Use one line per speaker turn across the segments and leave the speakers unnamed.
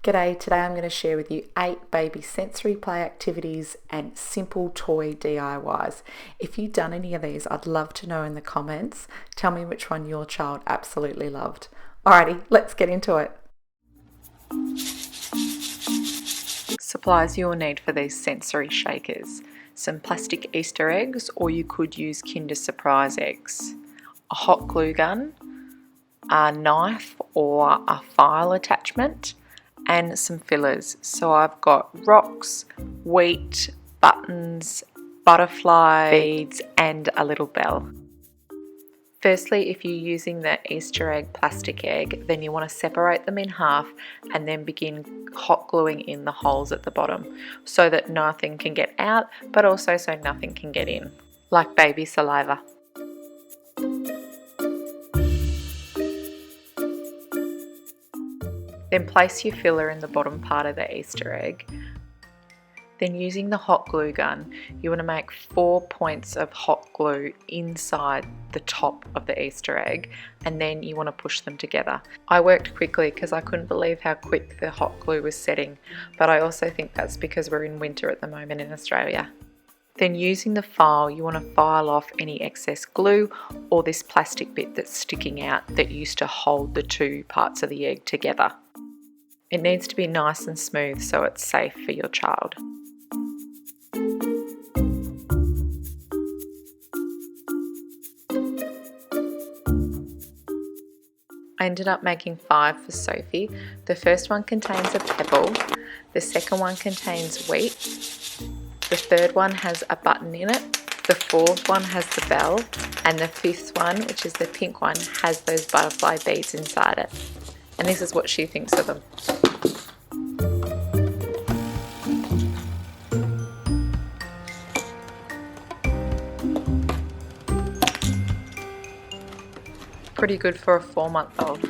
G'day, today I'm going to share with you 8 baby sensory play activities and simple toy DIYs. If you've done any of these, I'd love to know in the comments. Tell me which one your child absolutely loved. Alrighty, let's get into it. Supplies you'll need for these sensory shakers. Some plastic Easter eggs, or you could use Kinder Surprise eggs. A hot glue gun, a knife or a file attachment, and some fillers. So I've got rocks, wheat, buttons, butterfly beads and a little bell. Firstly, if you're using the Easter egg plastic egg, then you want to separate them in half and then begin hot gluing in the holes at the bottom so that nothing can get out, but also so nothing can get in, like baby saliva. Then place your filler in the bottom part of the Easter egg. Then using the hot glue gun, you want to make 4 points of hot glue inside the top of the Easter egg, and then you want to push them together. I worked quickly because I couldn't believe how quick the hot glue was setting, but I also think that's because we're in winter at the moment in Australia. Then using the file, you want to file off any excess glue or this plastic bit that's sticking out that used to hold the two parts of the egg together. It needs to be nice and smooth so it's safe for your child. I ended up making 5 for Sophie. The first one contains a pebble, the second one contains wheat, the third one has a button in it, the fourth one has the bell, and the fifth one, which is the pink one, has those butterfly beads inside it. And this is what she thinks of them. Pretty good for a 4-month-old.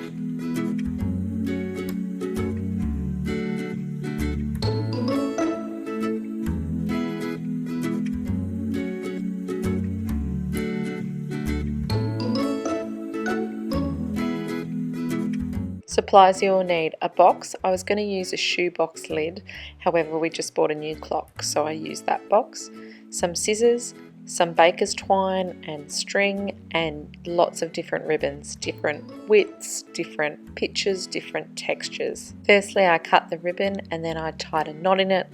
Supplies you'll need: a box. I was going to use a shoebox lid, however we just bought a new clock, so I used that box. Some scissors, some baker's twine and string, and lots of different ribbons, different widths, different pitches, different textures. Firstly, I cut the ribbon and then I tied a knot in it,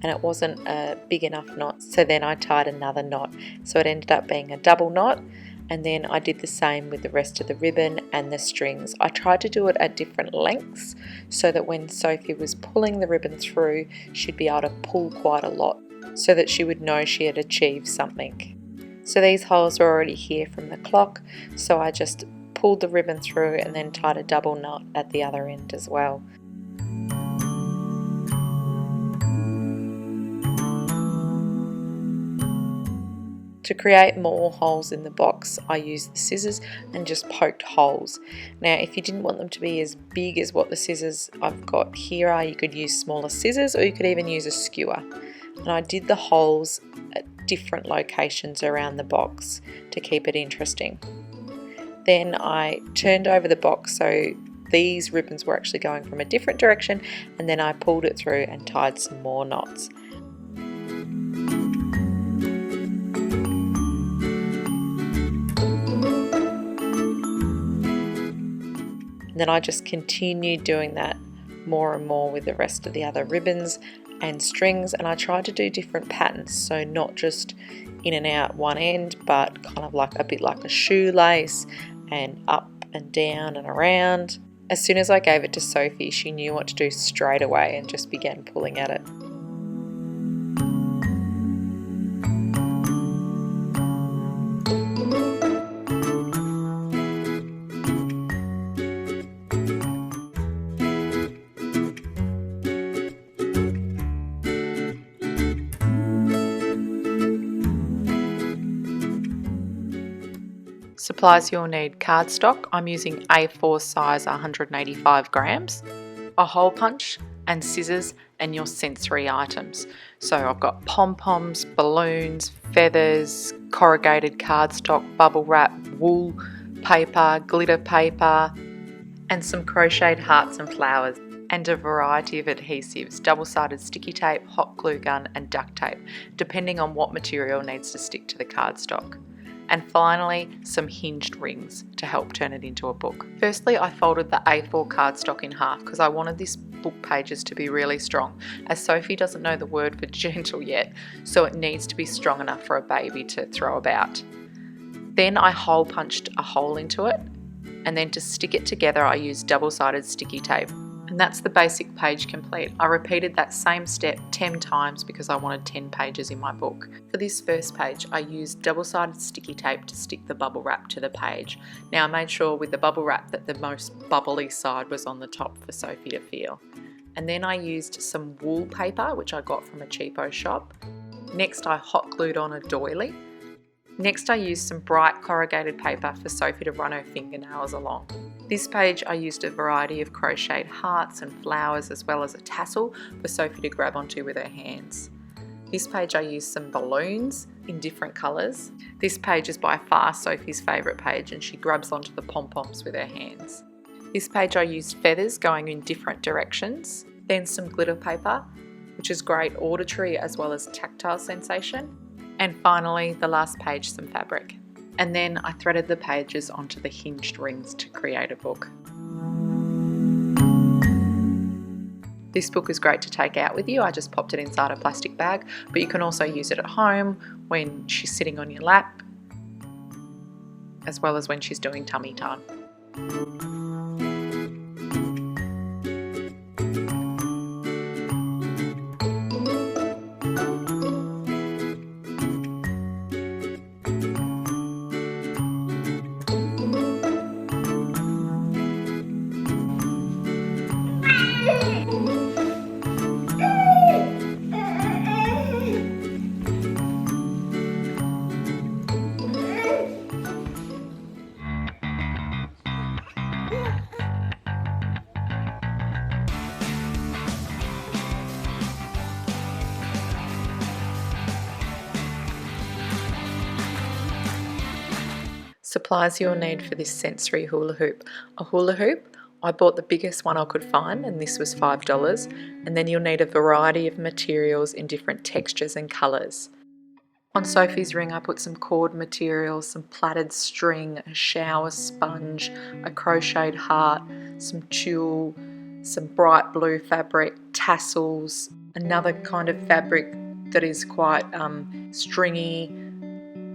and it wasn't a big enough knot, so then I tied another knot, so it ended up being a double knot. And then I did the same with the rest of the ribbon and the strings. I tried to do it at different lengths so that when Sophie was pulling the ribbon through, she'd be able to pull quite a lot so that she would know she had achieved something. So these holes were already here from the clock, so I just pulled the ribbon through and then tied a double knot at the other end as well. To create more holes in the box, I used the scissors and just poked holes. Now, if you didn't want them to be as big as what the scissors I've got here are, you could use smaller scissors, or you could even use a skewer. And I did the holes at different locations around the box to keep it interesting. Then I turned over the box so these ribbons were actually going from a different direction, and then I pulled it through and tied some more knots. And then I just continued doing that more and more with the rest of the other ribbons and strings, and I tried to do different patterns, so not just in and out one end, but kind of like a bit like a shoelace, and up and down and around. As soon as I gave it to Sophie, she knew what to do straight away and just began pulling at it. Supplies you'll need: cardstock. I'm using A4 size 185 grams, a hole punch and scissors, and your sensory items. So I've got pom-poms, balloons, feathers, corrugated cardstock, bubble wrap, wool, paper, glitter paper, and some crocheted hearts and flowers. and a variety of adhesives, double-sided sticky tape, hot glue gun and duct tape, depending on what material needs to stick to the cardstock. And finally, some hinged rings to help turn it into a book. Firstly, I folded the A4 cardstock in half because I wanted this book pages to be really strong, as Sophie doesn't know the word for gentle yet, so it needs to be strong enough for a baby to throw about. Then I hole punched a hole into it, and then to stick it together I used double-sided sticky tape. And that's the basic page complete. I repeated that same step 10 times because I wanted 10 pages in my book. For this first page, I used double-sided sticky tape to stick the bubble wrap to the page. Now I made sure with the bubble wrap that the most bubbly side was on the top for Sophie to feel. And then I used some wool paper, which I got from a cheapo shop. Next I hot glued on a doily. Next I used some bright corrugated paper for Sophie to run her fingernails along. This page I used a variety of crocheted hearts and flowers as well as a tassel for Sophie to grab onto with her hands. This page I used some balloons in different colours. This page is by far Sophie's favourite page and she grabs onto the pom-poms with her hands. This page I used feathers going in different directions, then some glitter paper, which is great auditory as well as tactile sensation. And finally, the last page, some fabric. And then I threaded the pages onto the hinged rings to create a book. This book is great to take out with you. I just popped it inside a plastic bag, but you can also use it at home when she's sitting on your lap, as well as when she's doing tummy time. Supplies you'll need for this sensory hula hoop. A hula hoop, I bought the biggest one I could find and this was $5, and then you'll need a variety of materials in different textures and colours. On Sophie's ring I put some cord materials, some plaited string, a shower sponge, a crocheted heart, some tulle, some bright blue fabric, tassels, another kind of fabric that is quite stringy,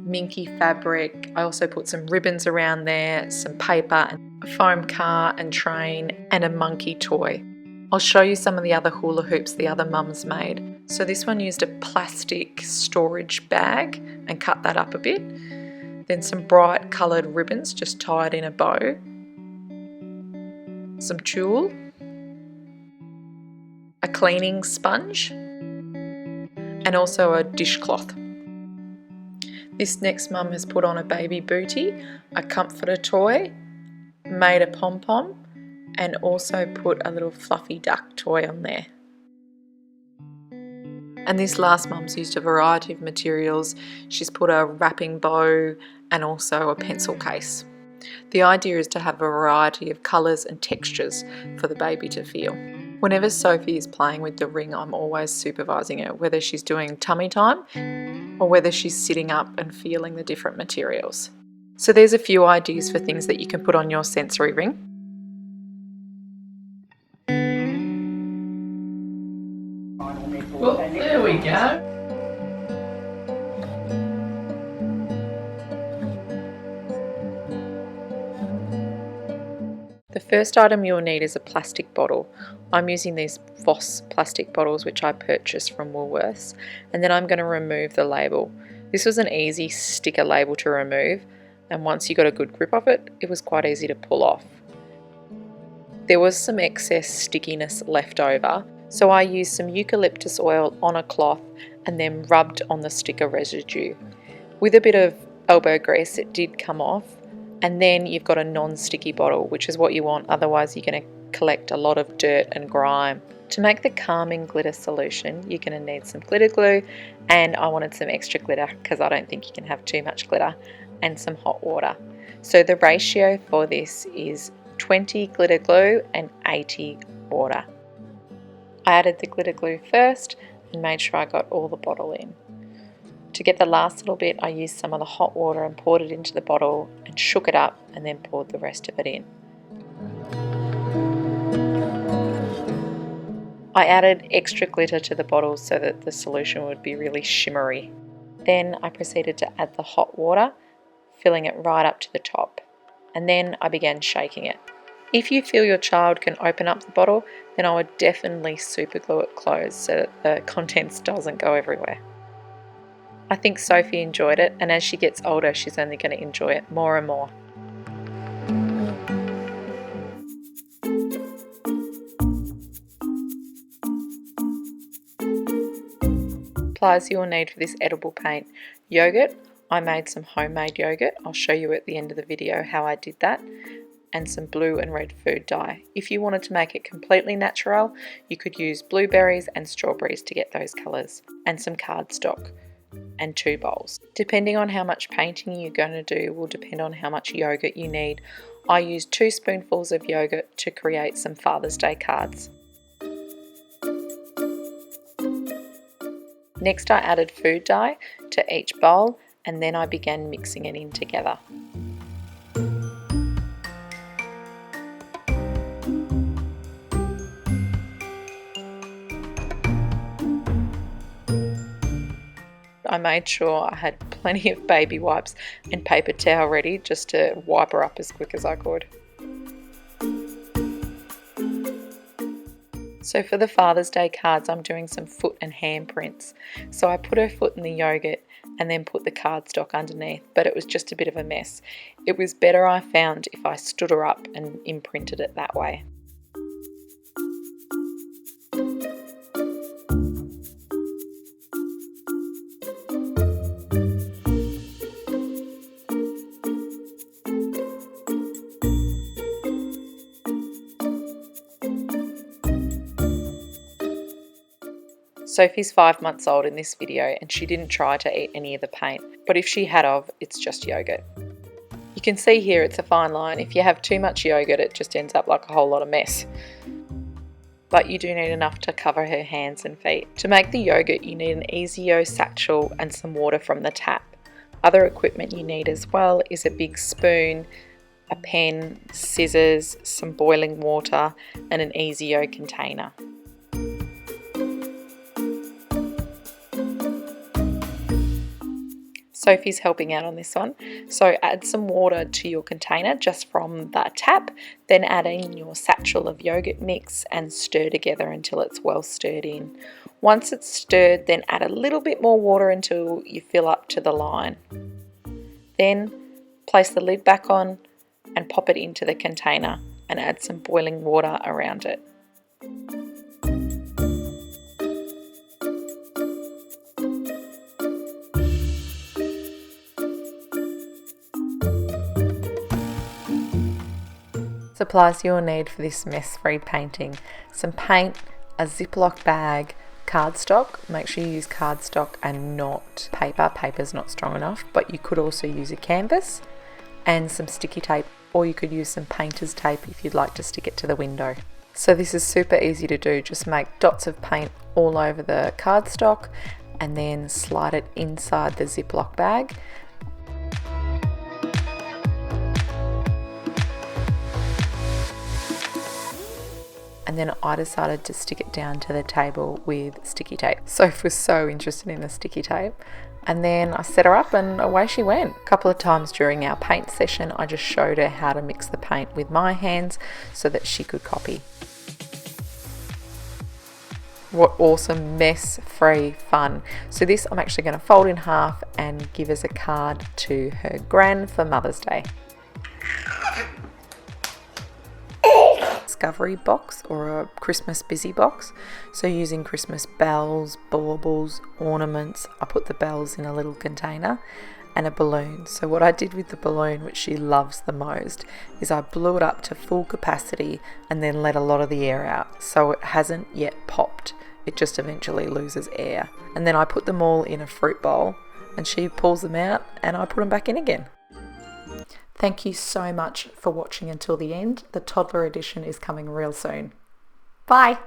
minky fabric. I also put some ribbons around there, some paper, a foam car and train, and a monkey toy. I'll show you some of the other hula hoops the other mums made. So this one used a plastic storage bag and cut that up a bit. Then some bright coloured ribbons just tied in a bow. Some tulle, a cleaning sponge, and also a dishcloth. This next mum has put on a baby bootie, a comforter toy, made a pom-pom, and also put a little fluffy duck toy on there. And this last mum's used a variety of materials. She's put a wrapping bow and also a pencil case. The idea is to have a variety of colours and textures for the baby to feel. Whenever Sophie is playing with the ring, I'm always supervising her, whether she's doing tummy time or whether she's sitting up and feeling the different materials. So there's a few ideas for things that you can put on your sensory ring.
Well, there we go.
The first item you'll need is a plastic bottle. I'm using these Voss plastic bottles which I purchased from Woolworths, and then I'm going to remove the label. This was an easy sticker label to remove, and once you got a good grip of it, it was quite easy to pull off. There was some excess stickiness left over, so I used some eucalyptus oil on a cloth and then rubbed on the sticker residue. With a bit of elbow grease it did come off, and then you've got a non-sticky bottle, which is what you want, otherwise you're going to collect a lot of dirt and grime. To make the calming glitter solution, you're going to need some glitter glue, and I wanted some extra glitter because I don't think you can have too much glitter, and some hot water. So the ratio for this is 20 glitter glue and 80 water. I added the glitter glue first and made sure I got all the bottle in. To get the last little bit, I used some of the hot water and poured it into the bottle and shook it up and then poured the rest of it in. I added extra glitter to the bottle so that the solution would be really shimmery. Then I proceeded to add the hot water, filling it right up to the top, and then I began shaking it. If you feel your child can open up the bottle, then I would definitely super glue it closed so that the contents doesn't go everywhere. I think Sophie enjoyed it, and as she gets older, she's only going to enjoy it more and more. Supplies you will need for this edible paint: yogurt. I made some homemade yogurt. I'll show you at the end of the video how I did that. And some blue and red food dye. If you wanted to make it completely natural, you could use blueberries and strawberries to get those colours, and some cardstock and 2 bowls. Depending on how much painting you're going to do will depend on how much yogurt you need. I used 2 spoonfuls of yogurt to create some Father's Day cards. Next I added food dye to each bowl, and then I began mixing it in together. I made sure I had plenty of baby wipes and paper towel ready just to wipe her up as quick as I could. So for the Father's Day cards, I'm doing some foot and hand prints. So I put her foot in the yogurt and then put the cardstock underneath, but it was just a bit of a mess. It was better, I found, if I stood her up and imprinted it that way. Sophie's 5 months old in this video and she didn't try to eat any of the paint, but if she had of, it's just yogurt. You can see here it's a fine line. If you have too much yogurt, it just ends up like a whole lot of mess. But you do need enough to cover her hands and feet. To make the yogurt, you need an Easy-O satchel and some water from the tap. Other equipment you need as well is a big spoon, a pen, scissors, some boiling water, and an Easy-O container. Sophie's helping out on this one. So add some water to your container just from the tap, then add in your satchel of yogurt mix and stir together until it's well stirred in. Once it's stirred, then add a little bit more water until you fill up to the line. Then place the lid back on and pop it into the container and add some boiling water around it. Supplies you'll need for this mess-free painting: some paint, a Ziploc bag, cardstock. Make sure you use cardstock and not paper. Paper's not strong enough, but you could also use a canvas, and some sticky tape, or you could use some painter's tape if you'd like to stick it to the window. So this is super easy to do. Just make dots of paint all over the cardstock and then slide it inside the Ziploc bag. And then I decided to stick it down to the table with sticky tape. Soph was so interested in the sticky tape. And then I set her up and away she went. A couple of times during our paint session, I just showed her how to mix the paint with my hands so that she could copy. What awesome mess-free fun. So this I'm actually going to fold in half and give as a card to her gran for Mother's Day. Discovery box or a Christmas busy box. So using Christmas bells, baubles, ornaments. I put the bells in a little container and a balloon. So what I did with the balloon, which she loves the most, is I blew it up to full capacity and then let a lot of the air out. So it hasn't yet popped. It just eventually loses air. And then I put them all in a fruit bowl and she pulls them out and I put them back in again. Thank you so much for watching until the end. The toddler edition is coming real soon. Bye!